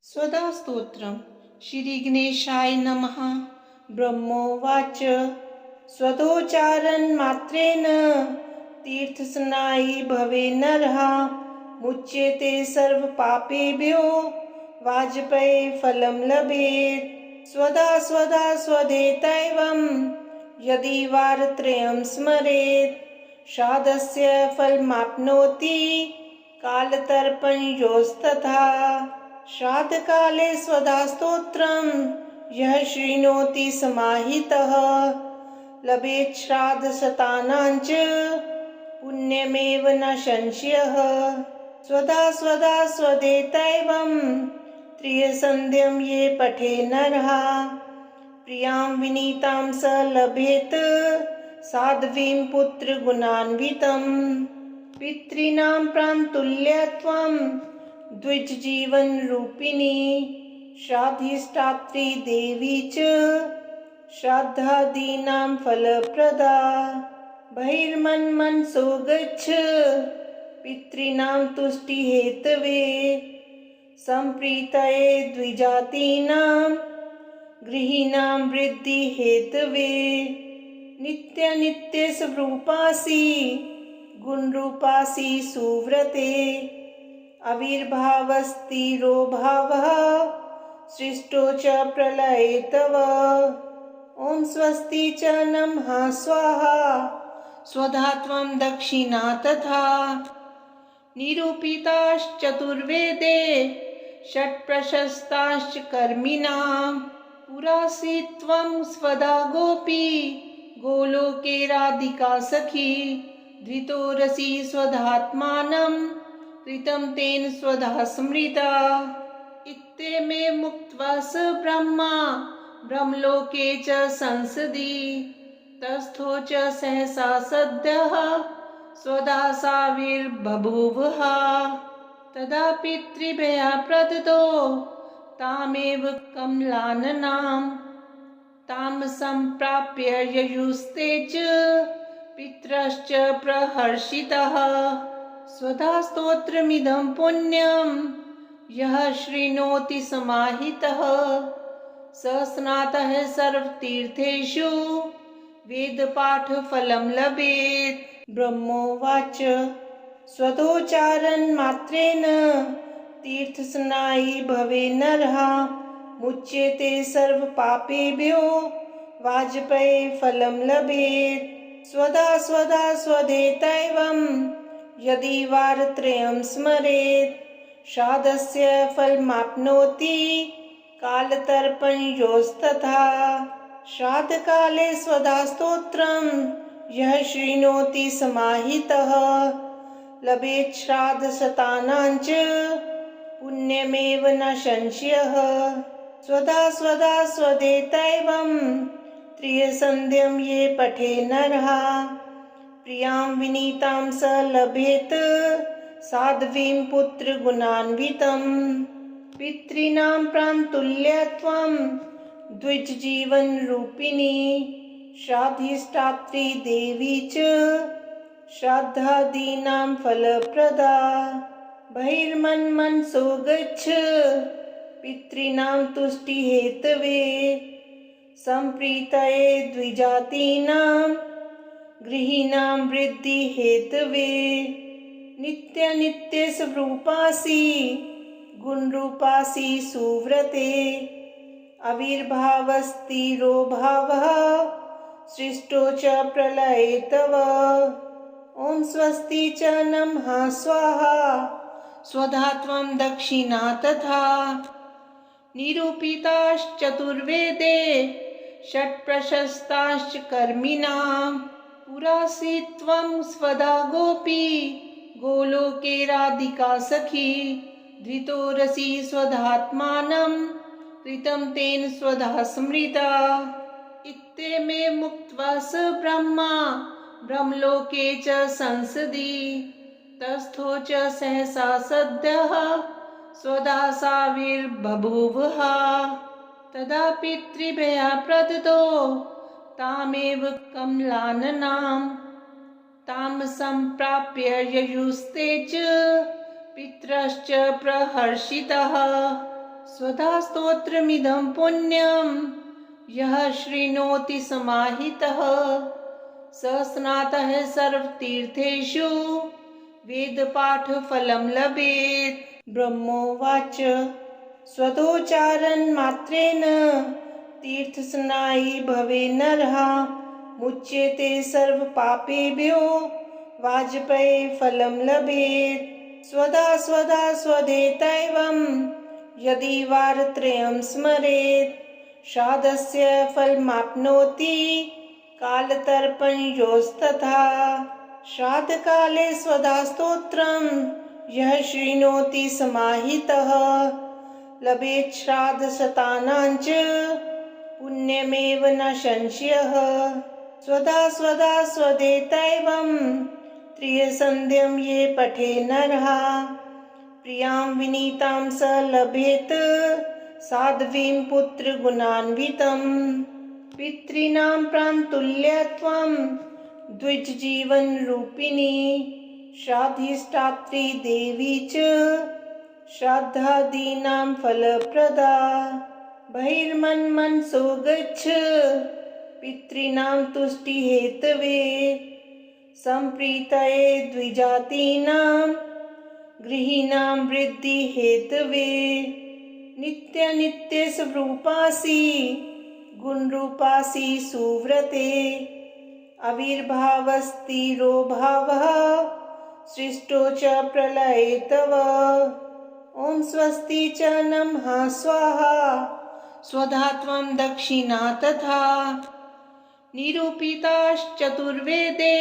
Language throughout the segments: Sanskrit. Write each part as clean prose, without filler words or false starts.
स्वधा स्तोत्रम् श्रीगणेशाय नमः। ब्रह्मोवाच स्वधोच्चारणमात्रेण तीर्थस्नायी भवे नरः मुच्यते सर्वपापेभ्यो वाजपेयफलं लभेत्। स्वधा स्वधा स्वधेतैवं यदि वारत्रयं स्मरेत् श्राद्धस्य फलमाप्नोति कालतर्पणयोस्तथा। श्राद्धकाले स्वधा स्तोत्रं यः शृणोति समाहितः लभेत् श्राद्धशतानां च पुण्यमेव न संशयः। स्वधा स्वधा स्वधेतैवं त्रिसन्ध्यं ये पठे नरः प्रियां विनीतां स लभेत् साध्वीं पुत्रगुणान्वितं। पितॄणां प्राणतुल्यत्वं द्विजजीवन रूपिणी श्राद्धिष्ठात्री देवी च श्राद्धादीनां फलप्रदा। बहिर्मन्मनसो गच्छ पितॄणां तुष्टिहेतवे सम्प्रीतये द्विजातीनां गृहीणां वृद्धिहेतवे। नित्यनित्यस्वरूपासि गुणरूपासि सुव्रते आविर्भावस्थिरो भावः सृष्टो च प्रलये तव। ॐ स्वस्ति च नमः स्वाहा स्वधा त्वं दक्षिणा तथा। निरूपिताश्चतुर्वेदे षट्प्रशस्ताश्च कर्मिणां पुरासि त्वं स्वधा गोपी गोलोके राधिका सखी। धृतोरसि स्वधात्मानं कृतं तेन स्वधा स्मृता। इत्येमे मुक्त्वा स ब्रह्मा ब्रह्मलोके च संसदि तस्थो च सहसा सद्यः स्वधा साविर्बभूवः। तदा पितृभ्यः प्रददो तामेव कमलाननां तां सम्प्राप्य ययुस्ते च पितरश्च प्रहर्षितः। स्वधा स्तोत्रमिदं पुण्यं यः शृणोति समाहितः स स्नातः सर्वतीर्थेषु वेदपाठफलं लभेत्। ब्रह्मोवाच स्वधोच्चारणमात्रेण तीर्थस्नायी भवे नरः मुच्यते सर्वपापेभ्यो वाजपेयफलं लभेत्। स्वधा स्वधा स्वधेतैवं यदि वारत्रयं स्मरेत् श्राद्धस्य फलमाप्नोति कालतर्पणयोस्तथा। श्राद्धकाले स्वधा स्तोत्रं यः शृणोति समाहितः लभेत् श्राद्धशतानां च पुण्यमेव न संशयः। स्वधा स्वधा स्वधेतैवं त्रिसन्ध्यं ये पठे नरः प्रियां विनीतां स लभेत् साध्वीं पुत्रगुणान्वितं। पितॄणां प्राणतुल्यत्वं द्विजजीवन रूपिणी श्राद्धिष्ठात्री देवी च श्राद्धादीनां फलप्रदा। बहिर्मन्मनसो गच्छ पितॄणां तुष्टिहेतवे सम्प्रीतये द्विजातीनां गृहीणां वृद्धिहेतवे। नित्यनित्यस्वरूपासि गुणरूपासि सुव्रते आविर्भावस्थिरो भावः सृष्टो च प्रलये तव। ॐ स्वस्ति च नमः स्वाहा स्वधा त्वं दक्षिणा तथा। निरूपिताश्चतुर्वेदे षट्प्रशस्ताश्च कर्मिणां पुरासि त्वं स्वधा गोपी गोलोके राधिका सखी। धृतोरसि स्वधात्मानं कृतं तेन स्वधा स्मृता। इत्येमे मुक्त्वा स ब्रह्मा ब्रह्मलोके च संसदि तस्थो च सहसा सद्यः स्वधा साविर्बभूवः। तदा पितृभ्यः प्रददो तामेव कमलाननां तां सम्प्राप्य ययुस्ते च पितरश्च प्रहर्षितः। स्वधा स्तोत्रमिदं पुण्यं यः शृणोति समाहितः स स्नातः सर्वतीर्थेषु वेदपाठफलं लभेत्। ब्रह्मोवाच स्वधोच्चारणमात्रेण तीर्थस्नायी भवे नरः मुच्यते सर्वपापेभ्यो वाजपेयफलं लभेत्। स्वधा स्वधा स्वधेतैवं यदि वारत्रयं स्मरेत् श्राद्धस्य फलमाप्नोति कालतर्पणयोस्तथा। श्राद्धकाले स्वधा स्तोत्रं यः शृणोति समाहितः लभेत् श्राद्धशतानां च पुण्यमेव न संशयः। स्वधा स्वधा स्वधेतैवं त्रिसन्ध्यं ये पठे नरः प्रियां विनीतां स लभेत् साध्वीं पुत्रगुणान्वितं। पितॄणां प्राणतुल्यत्वं द्विजजीवनरूपिणी श्राद्धिष्ठात्री देवी च श्राद्धादीनां फलप्रदा। बहिर्मन्मनसो गच्छ पितॄणां तुष्टिहेतवे सम्प्रीतये द्विजातीनां गृहीणां वृद्धिहेतवे। नित्यनित्यस्वरूपासि गुणरूपासि सुव्रते आविर्भावस्थिरो भावः सृष्टो च प्रलये तव। ॐ स्वस्ति च नमः स्वाहा स्वधा त्वं दक्षिणा तथा। निरूपिताश्चतुर्वेदे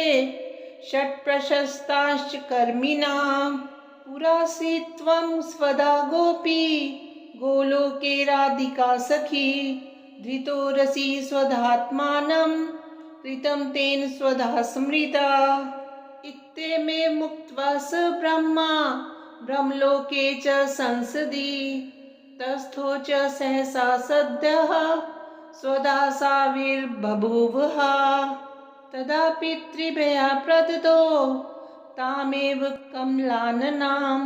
षट्प्रशस्ताश्च कर्मिणां पुरासि त्वं स्वधा गोपी गोलोके राधिका सखी। धृतो रसि स्वधात्मानं कृतं तेन स्वधा स्मृता। इत्येमे मुक्त्वा स ब्रह्मा ब्रह्मलोके च संसदि तस्थो च सहसा सद्यः स्वधा साविर्बभूवः। तदा पितृभयाप्रदतो तामेव कमलाननां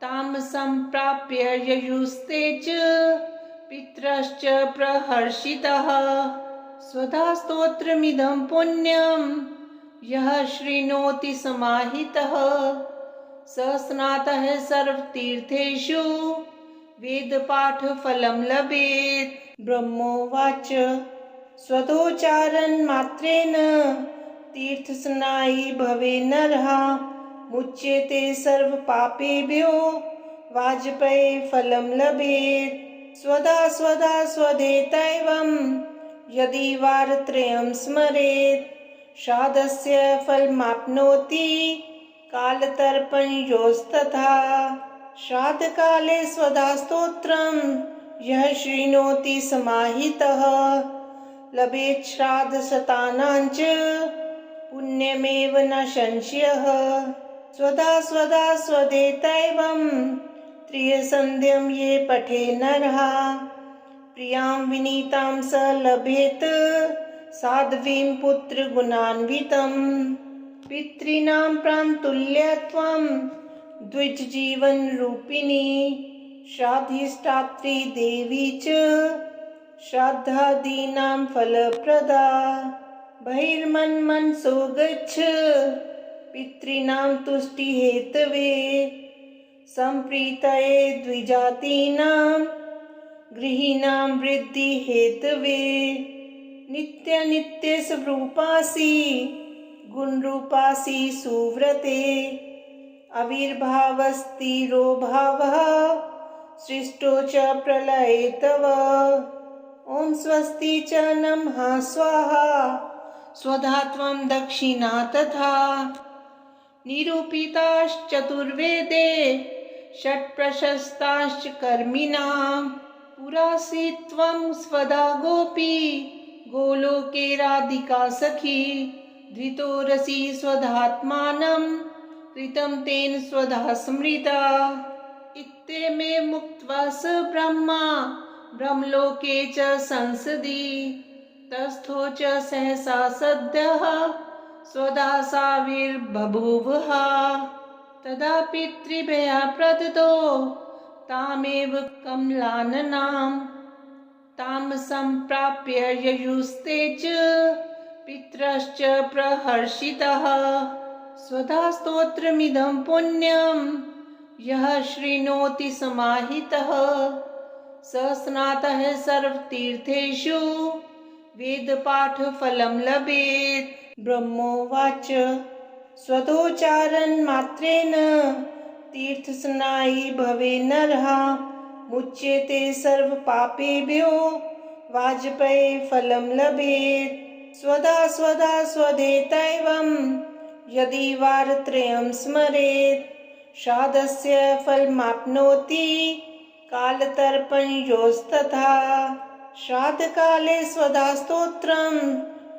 तां सम्प्राप्य ययुस्ते च पितरश्च प्रहर्षितः। स्वधा स्तोत्रमिदं पुण्यं यः शृणोति समाहितः स स्नातः सर्वतीर्थेषु वेदपाठफलं लभेत्। ब्रह्मोवाच स्वधोच्चारणमात्रेण तीर्थस्नायी भवे नरः मुच्यते सर्वपापेभ्यो वाजपेयफलं लभेत्। स्वधा स्वधा स्वधेतैवं यदि वारत्रयं स्मरेत् श्राद्धस्य फलमाप्नोति कालतर्पणयोस्तथा। श्राद्धकाले स्वधा स्तोत्रं यः शृणोति समाहितः लभेत् श्राद्धशतानां च पुण्यमेव न संशयः। स्वधा स्वधा स्वधेतैवं त्रिसन्ध्यं ये पठे नरः प्रियां विनीतां स लभेत् साध्वीं पुत्रगुणान्वितं। पितॄणां प्राणतुल्यत्वं द्विजजीवनरूपिणी श्राद्धिष्ठात्री देवी च श्राद्धादीनां फलप्रदा। बहिर्मन्मनसो गच्छ पितॄणां तुष्टिहेतवे सम्प्रीतये द्विजातीनां गृहीणां वृद्धिहेतवे। नित्यनित्यस्वरूपासि गुणरूपासि सुव्रते आविर्भावस्थिरो भावः सृष्टो च प्रलये तव। ॐ स्वस्ति च नमः स्वाहा स्वधा त्वं दक्षिणा तथा। निरूपिताश्चतुर्वेदे षट्प्रशस्ताश्च कर्मिणां पुरासि त्वं स्वधा गोपी गोलोके राधिका सखी। धृतो रसि स्वधात्मानं कृतं तेन स्वधा स्मृता। इत्येमे मुक्त्वा स ब्रह्मा ब्रह्मलोके च संसदि तस्थो च सहसा सद्यः स्वधा साविर्बभूवः। तदा पितृभयाप्रदतो तामेव कमलाननां तां सम्प्राप्य ययुस्ते च पितरश्च प्रहर्षितः। स्वधा स्तोत्रमिदं पुण्यं यः शृणोति समाहितः स स्नातः सर्वतीर्थेषु वेदपाठफलं लभेत्। ब्रह्मोवाच स्वधोच्चारणमात्रेण तीर्थस्नायी भवे नरः मुच्यते सर्वपापेभ्यो वाजपेयफलं लभेत्। स्वधा स्वधा स्वधेतैवं यदि वारत्रयं स्मरेत् श्राद्धस्य फलमाप्नोति कालतर्पणयोस्तथा। श्राद्धकाले स्वधा स्तोत्रं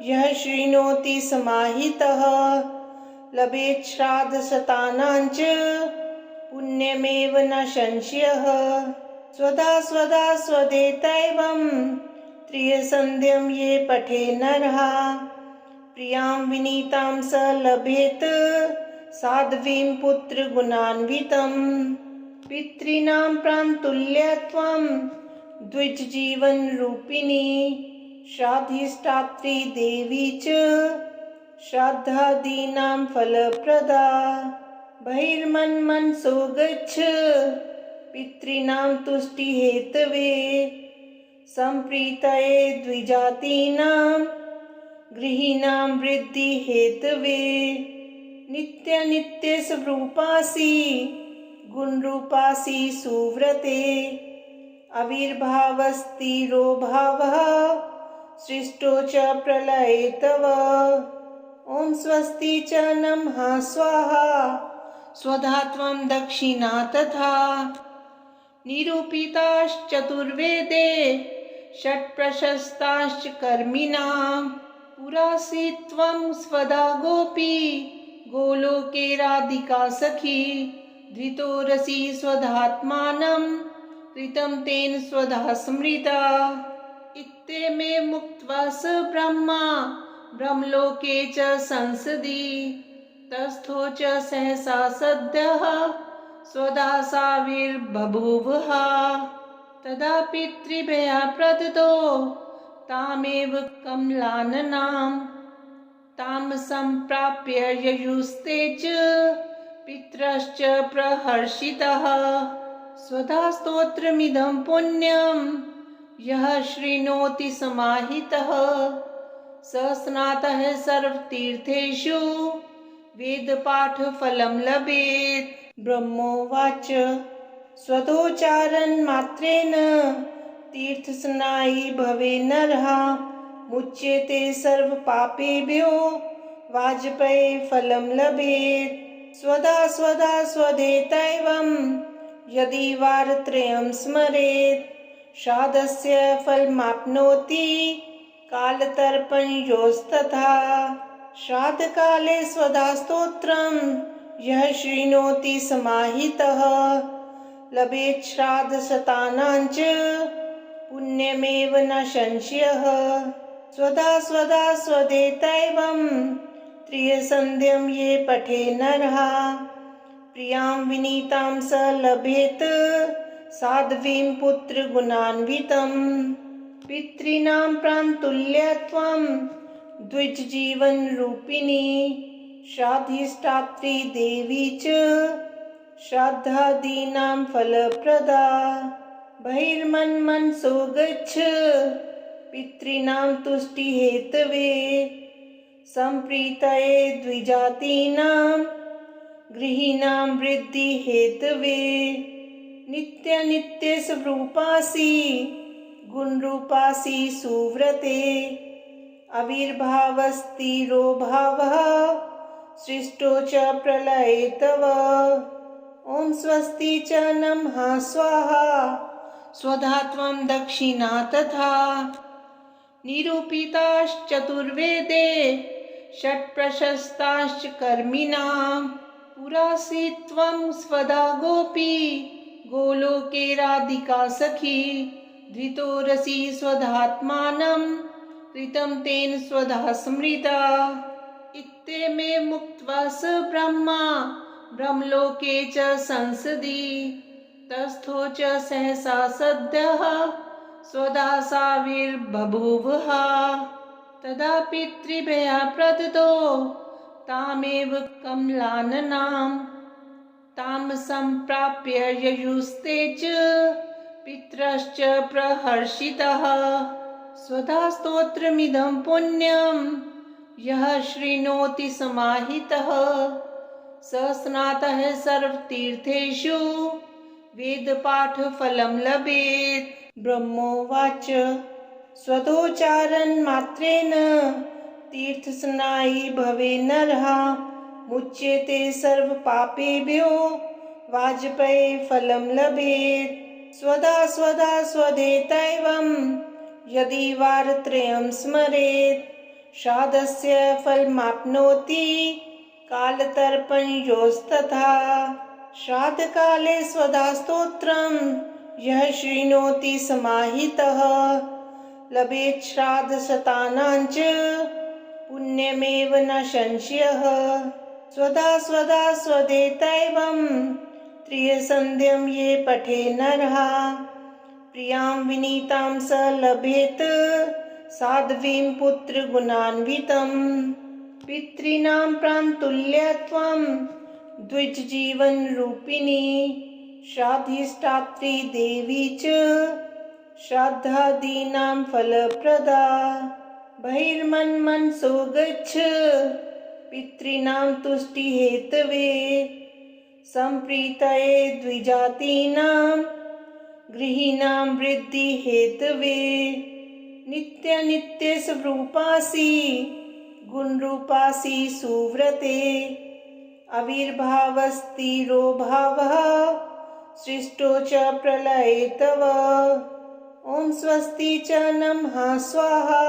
यः शृणोति समाहितः लभेत् श्राद्धशतानां च पुण्यमेव न संशयः। स्वधा स्वधा स्वधेतैवं त्रियसन्ध्यं ये पठे नरः प्रियां विनीतां स लभेत साध्वीं पुत्रगुणान्वितं। पितॄणां प्राणतुल्यत्वं द्विजजीवनरूपिणी श्राद्धिष्ठात्री देवी च श्राद्धादीनां फलप्रदा। बहिर्मन्मनसो गच्छ पितॄणां तुष्टिहेतवे सम्प्रीतये द्विजातीनां गृहीणां वृद्धिहेतवे। नित्यनित्यस्वरूपासि गुणरूपासि सुव्रते आविर्भावस्थिरो भावः सृष्टो च प्रलये तव। ॐ स्वस्ति च नमः स्वाहा स्वधा त्वं दक्षिणा तथा। निरूपिताश्चतुर्वेदे षट्प्रशस्ताश्च कर्मिणां पुरासि त्वं स्वधा गोपी गोलोके राधिका सखी। धृतो रसि स्वधात्मानं कृतं तेन स्वधा स्मृता। इत्येमे मुक्त्वा स ब्रह्मा ब्रह्मलोके च संसदि तस्थो च सहसा सद्यः स्वधा साविर्बभूवः। तदा पितृभयप्रदतो तामेव कमलाननां तां सम्प्राप्य ययुस्ते च पितरश्च प्रहर्षितः। स्वधा स्तोत्रमिदं पुण्यं यः शृणोति समाहितः स स्नातः सर्वतीर्थेषु वेदपाठफलं लभेत्। ब्रह्मोवाच स्वधोच्चारणमात्रेण तीर्थस्नायी भवे नरः मुच्यते सर्वपापेभ्यो वाजपेयफलं लभेत्। स्वधा स्वधा स्वधेतैवं यदि वारत्रयं स्मरेत् श्राद्धस्य फलमाप्नोति कालतर्पणयोस्तथा। श्राद्धकाले स्वधा स्तोत्रं यः शृणोति समाहितः लभेत् श्राद्धशतानां च पुण्यमेव न संशयः। स्वधा स्वधा स्वधेतैवं त्रियसन्ध्यं ये पठे नरः प्रियां विनीतां स लभेत साध्वीं पुत्रगुणान्वितं। पितॄणां प्राणतुल्यत्वं द्विजजीवनरूपिणी श्राद्धिष्ठात्री देवी च श्राद्धादीनां फलप्रदा। बहिर्मन्मनसो गच्छ पितॄणां तुष्टिहेतवे सम्प्रीतये द्विजातीनां गृहीणां वृद्धिहेतवे। नित्यनित्यस्वरूपासि गुणरूपासि सुव्रते आविर्भावस्थिरो भावः सृष्टो च प्रलये तव। ॐ स्वस्ति च नमः स्वाहा स्वधा त्वं दक्षिणा तथा। निरूपिताश्चतुर्वेदे षट्प्रशस्ताश्च कर्मिणां पुरासि त्वं स्वधा गोपी गोलोके राधिका सखी। धृतो रसि स्वधात्मानं कृतं तेन स्वधा स्मृता। इत्येमे मुक्त्वा स ब्रह्मा ब्रह्मलोके च संसदि तस्थो च सहसा सद्यः स्वदासाविर्बभूवः। तदा पितृभ्यः प्रददो तामेव कमलाननाम्। तां सम्प्राप्य ययुस्ते च पितरश्च प्रहर्षितः। स्वधा स्तोत्रमिदं पुण्यं यः शृणोति समाहितः स स्नातः सर्वतीर्थेषु वेदपाठफलं लभेत्। ब्रह्मोवाच स्वधोच्चारणमात्रेण तीर्थस्नायी भवे नरः मुच्यते सर्वपापेभ्यो वाजपेयी फलं लभेत्। स्वधा स्वधा स्वधेतैवं यदि वारत्रयं स्मरेत् श्राद्धस्य फलमाप्नोति कालतर्पणयोस्तथा। श्राद्धकाले स्वधा स्तोत्रं यः शृणोति समाहितः लभेत् श्राद्धशतानां च पुण्यमेव न संशयः। स्वधा स्वधा स्वधेतैवं त्रियसन्ध्यं ये पठे नरः प्रियां विनीतां स लभेत् साध्वीं पुत्रगुणान्वितं। पितॄणां प्राणतुल्यत्वं द्विजजीवनरूपिणी श्राद्धिष्ठात्री देवी च श्राद्धादीनां फलप्रदा। बहिर्मन्मनसो गच्छ पितॄणां तुष्टिहेतवे सम्प्रीतये द्विजातीनां गृहीणां वृद्धिहेतवे। नित्यनित्यस्वरूपासि गुणरूपासि सुव्रते आविर्भावस्थिरो भावः सृष्टो च प्रलये तव। ॐ स्वस्ति च नमः स्वाहा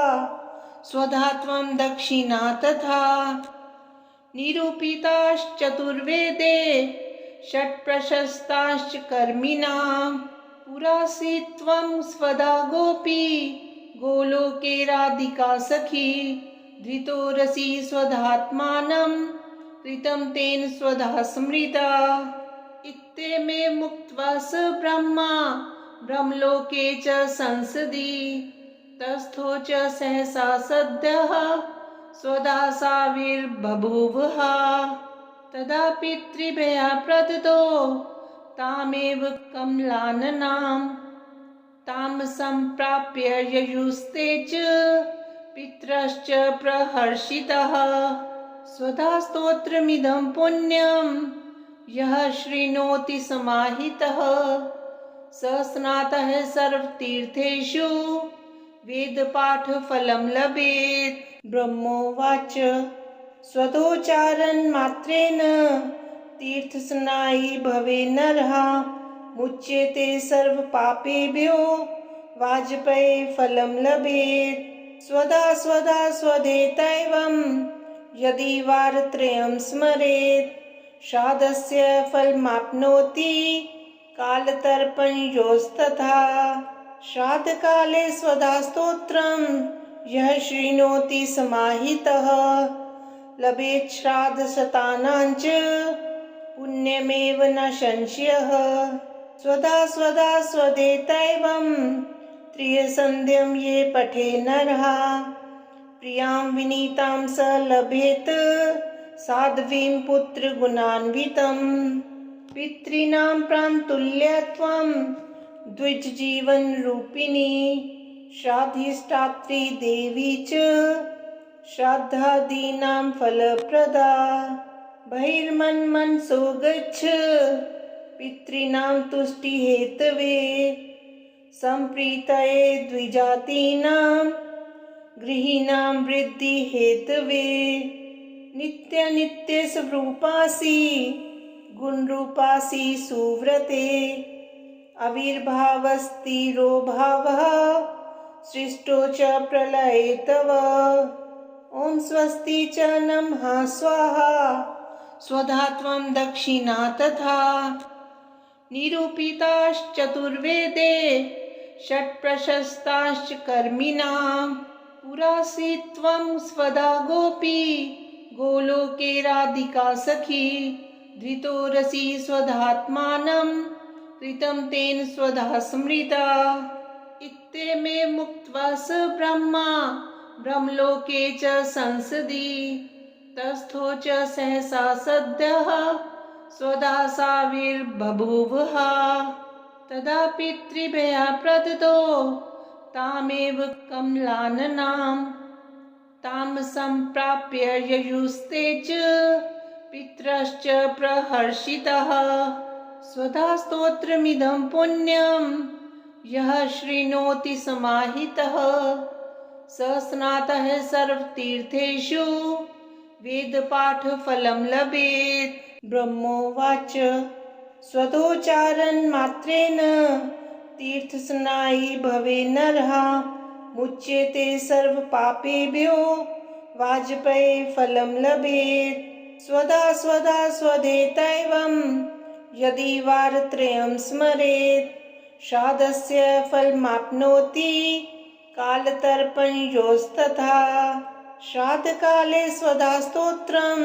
स्वधा त्वं दक्षिणा तथा। निरूपिताश्चतुर्वेदे षट्प्रशस्ताश्च कर्मिणां पुरासि त्वं स्वधा गोपी गोलोके राधिका सखी। धृतो रसि स्वधात्मानं कृतं तेन स्वधा स्मृता। इत्येमे मुक्त्वा स ब्रह्मा ब्रह्मलोके च संसदि तस्थो च सहसा सद्यः स्वदासाविर्बभूवः। तदा पितृभ्यः प्रददो तामेव कमलाननाम्। तां सम्प्राप्य ययुस्ते च पितरश्च प्रहर्षितः। स्वधा स्तोत्रमिदं पुण्यं यः शृणोति समाहितः स स्नातः सर्वतीर्थेषु वेदपाठफलं लभेत्। ब्रह्मोवाच स्वधोच्चारणमात्रेण तीर्थस्नायी भवे नरः मुच्यते सर्वपापेभ्यो वाजपेयी फलं लभेत्। स्वधा स्वधा स्वधेतैवं यदि वारत्रयं स्मरेत् श्राद्धस्य फलमाप्नोति कालतर्पणयोस्तथा। श्राद्धकाले स्वधा स्तोत्रं यः शृणोति समाहितः लभेत् श्राद्धशतानां च पुण्यमेव न संशयः। स्वधा स्वधा स्वधेतैवं त्रियसन्ध्यं ये पठे नरः प्रियां विनीतां स लभेत् साध्वीं पुत्रगुणान्वितं। पितॄणां प्राणतुल्यत्वं द्विजजीवनरूपिणी श्राद्धिष्ठात्री देवी च श्राद्धादीनां फलप्रदा। बहिर्मन्मनसो गच्छ पितॄणां तुष्टिहेतवे सम्प्रीतये द्विजातीनां गृहीणां वृद्धिहेतवे। नित्यनित्यस्वरूपासि गुणरूपासि सुव्रते आविर्भावस्थिरो भावः सृष्टो च प्रलये तव। ॐ स्वस्ति च नमः स्वाहा स्वधा त्वं दक्षिणा तथा। निरूपिताश्चतुर्वेदे षट्प्रशस्ताश्च कर्मिणां पुरासि त्वं स्वधा गोपी गोलोके राधिका सखी। धृतो रसि स्वधात्मानं कृतं तेन स्वधा स्मृता। इत्येमे मुक्त्वा स ब्रह्मा ब्रह्मलोके च संसदि तस्थो च सहसा सद्यः स्वदासाविर्बभूवः। तदा पितृभ्यः प्रददो तामेव कमलाननां तां सम्प्राप्य ययुस्ते च पितरश्च प्रहर्षितः। स्वधा स्तोत्रमिदं पुण्यं यः शृणोति समाहितः स स्नातः सर्वतीर्थेषु वेदपाठफलं लभेत्। ब्रह्मोवाच स्वधोच्चारणमात्रेण तीर्थस्नायी भवे नरः मुच्यते सर्वपापेभ्यो वाजपेयफलं लभेत्। स्वधा स्वधा स्वधेतैवं यदि वारत्रयं स्मरेत् श्राद्धस्य फलमाप्नोति कालतर्पणयोस्तथा। श्राद्धकाले स्वधा स्तोत्रं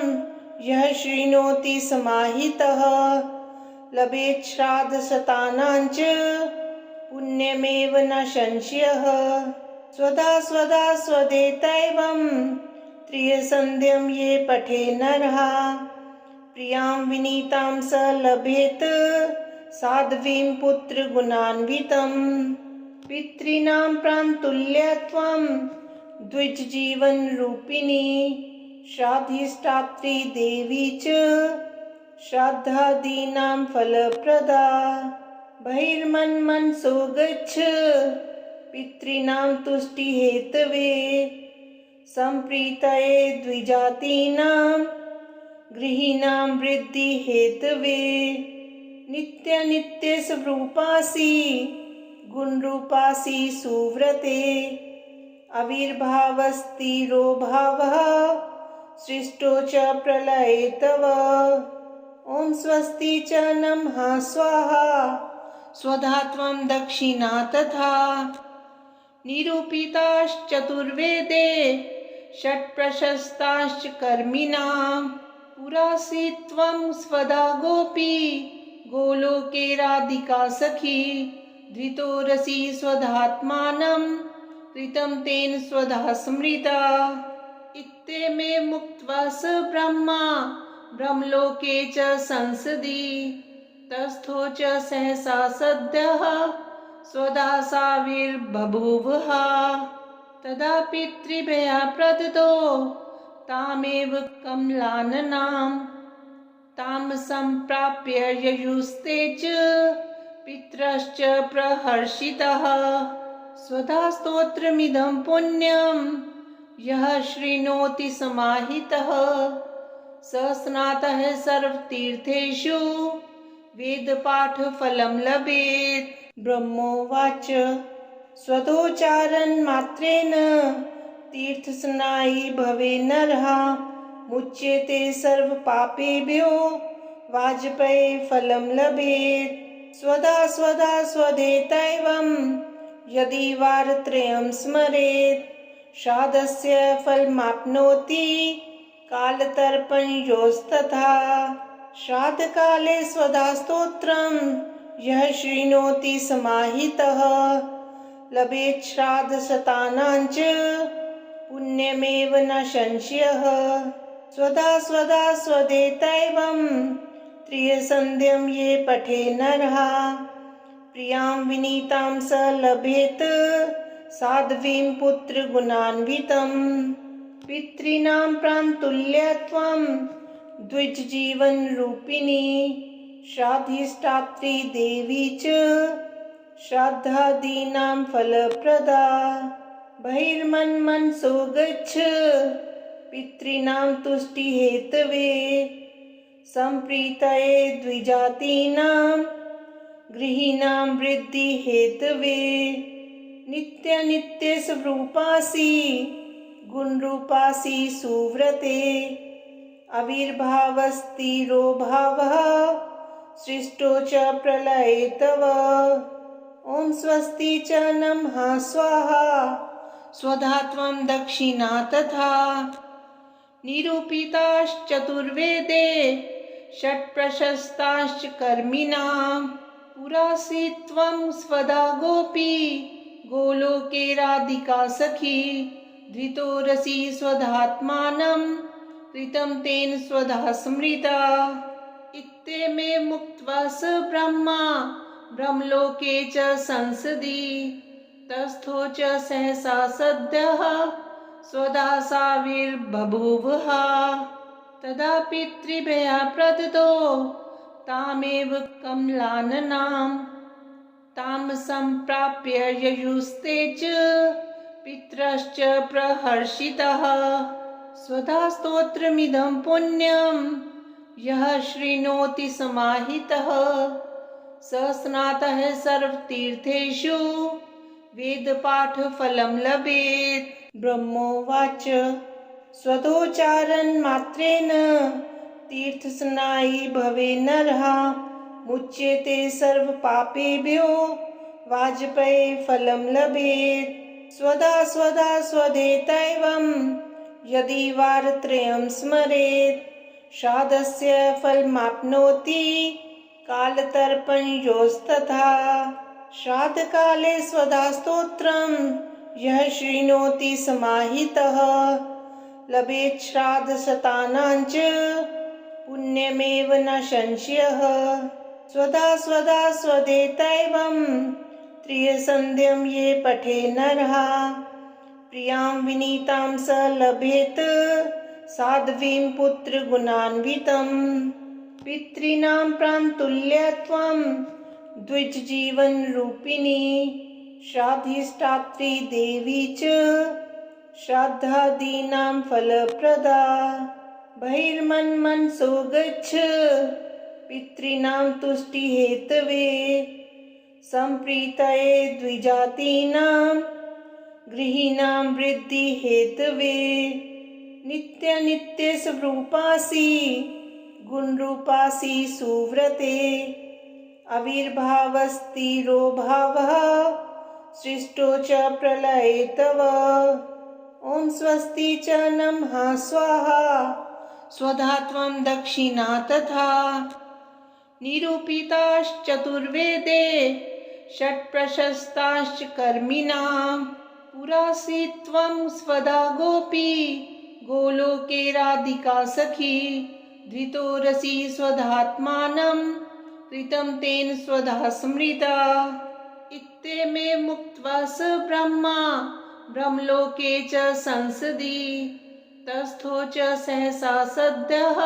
यः शृणोति समाहितः लभेत् श्राद्धशतानां च पुण्यमेव न संशयः। स्वधा स्वधा स्वधेतैवं त्रिसन्ध्यं ये पठे नरः प्रियां विनीतां स लभेत् साध्वीं पुत्रगुणान्वितं। पितॄणां प्राणतुल्यत्वं द्विजजीवनरूपिणी श्राद्धिष्ठात्री देवी च श्राद्धादीनां फलप्रदा। बहिर्मन्मनसो गच्छ पितॄणां तुष्टिहेतवे सम्प्रीतये द्विजातीनां गृहीणां वृद्धिहेतवे। नित्यनित्यस्वरूपासि गुणरूपासि सुव्रते आविर्भावस्तिरो भावः सृष्टो च प्रलये तव। ॐ स्वस्ति च नमः स्वाहा स्वधा त्वं दक्षिणा तथा। निरूपिताश्चतुर्वेदे षट्प्रशस्ताश्च कर्मिणां पुरासि त्वं स्वधा गोपी गोलोके राधिका सखी। धृतोरसि स्वधात्मानं कृतं तेन स्वधा स्मृता। इत्येमे मुक्त्वा स ब्रह्मा ब्रह्मलोके च संसदि तस्थो च सहसा सद्यः स्वदासाविर्बभूवः। तदा पितृभ्यः प्रददो तामेव कमलाननां तां सम्प्राप्य ययुस्ते च पितरश्च प्रहर्षितः। स्वधा स्तोत्रमिदं पुण्यं यः शृणोति समाहितः स स्नातः सर्वतीर्थेषु वेदपाठफलं लभेत्। ब्रह्मोवाच स्वधोच्चारणमात्रेण तीर्थस्नायी भवे नरः मुच्यते सर्वपापेभ्यो वाजपेयफलं लभेत्। स्वधा स्वधा स्वधेतैवं यदि वारत्रयं स्मरेत् श्राद्धस्य फलमाप्नोति कालतर्पणयोस्तथा। श्राद्धकाले स्वधा स्तोत्रं यः शृणोति समाहितः लभेत् श्राद्धशतानां च पुण्यमेव न संशयः। स्वधा स्वधा स्वधेतैवं त्रिसन्ध्यं ये पठे नरः प्रियां विनीतां स लभेत् साध्वीं पुत्रगुणान्वितं। पितॄणां प्राणतुल्यत्वं द्विजजीवनरूपिणी श्राद्धिष्ठात्री देवी च श्राद्धादीनां फलप्रदा। बहिर्मन्मनसो गच्छ पितॄणां तुष्टिहेतवे सम्प्रीतये द्विजातीनां गृहीणां वृद्धिहेतवे। नित्यनित्यस्वरूपासि गुणरूपासि सुव्रते आविर्भावस्तिरो भावः सृष्टो च प्रलये तव। ॐ स्वस्ति च नमः स्वाहा स्वधा त्वं दक्षिणा तथा। निरूपिताश्चतुर्वेदे षट्प्रशस्ताश्च कर्मिणां पुरासि त्वं स्वदा गोपी गोलोके राधिका सखी धृतोरसि स्वधात्मानं कृतं तेन स्वधा स्मृता इत्येमे मुक्त्वा स ब्रह्मा ब्रह्मलोके च संसदि तस्थो च सहसा सद्यः स्वदासाविर्बभूवः तदा पितृभ्यः प्रददो तामेव कमलाननां तां सम्प्राप्य ययुस्ते च पितरश्च प्रहर्षितः स्वधा स्तोत्रमिदं पुण्यं यः शृणोति समाहितः स स्नातः सर्वतीर्थेषु वेदपाठफलं लभेत्। ब्रह्मोवाच स्वदोच्चारणमात्रेण तीर्थस्नायी भवे नरः मुच्यते सर्वपापेभ्यो वाजपेयी फलं लभेत्। स्वधा स्वधा स्वधेतैवं यदि वारत्रयं स्मरेत् श्राद्धस्य फलमाप्नोति कालतर्पणयोस्तथा श्राद्धकाले स्वधा स्तोत्रं यः शृणोति समाहितः लभेत् श्राद्धशतानां च पुण्यमेव न संशयः। स्वधा स्वधा स्वधेतैवं त्रियसन्ध्यं ये पठे नरः प्रियां विनीतां स लभेत् साध्वीं पुत्रगुणान्वितम्। पितॄणां प्राणतुल्यत्वं द्विजजीवनरूपिणी श्राद्धिष्ठात्री देवी च श्राद्धादीनां फलप्रदा बहिर्मन्मनसो गच्छ पितॄणां तुष्टिहेतवे सम्प्रीतये द्विजातीनां गृहीणां वृद्धिहेतवे नित्यनित्यस्वरूपासि गुणरूपासि सुव्रते आविर्भावस्तिरो भावः सृष्टो च प्रलये तव ॐ स्वस्ति च नमः स्वाहा स्वधा त्वं दक्षिणा तथा निरूपिताश्चतुर्वेदे षट्प्रशस्ताश्च कर्मिणां पुरासि त्वं स्वधा गोपी गोलोके राधिका सखी धृतोरसि स्वधात्मानं कृतं तेन स्वधा स्मृता इत्येमे मुक्त्वा स ब्रह्मा ब्रह्मलोके च संसदि तस्थो च सहसा सद्यः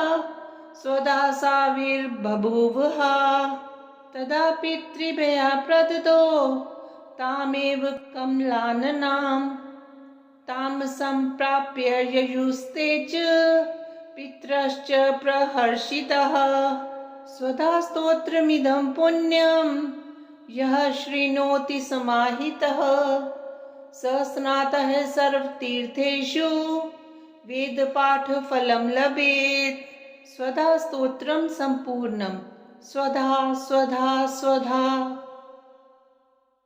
स्वदासाविर्बभूवः तदा पितृभ्यः प्रददो तामेव कमलाननां तां सम्प्राप्य ययुस्ते च पितरश्च प्रहर्षितः स्वधा स्तोत्रमिदं पुण्यं यः शृणोति समाहितः स स्नातः सर्वतीर्थेषु वेदपाठफलं लभेत्। स्वधा स्तोत्रं सम्पूर्णम्। स्वधा स्वधा स्वधा।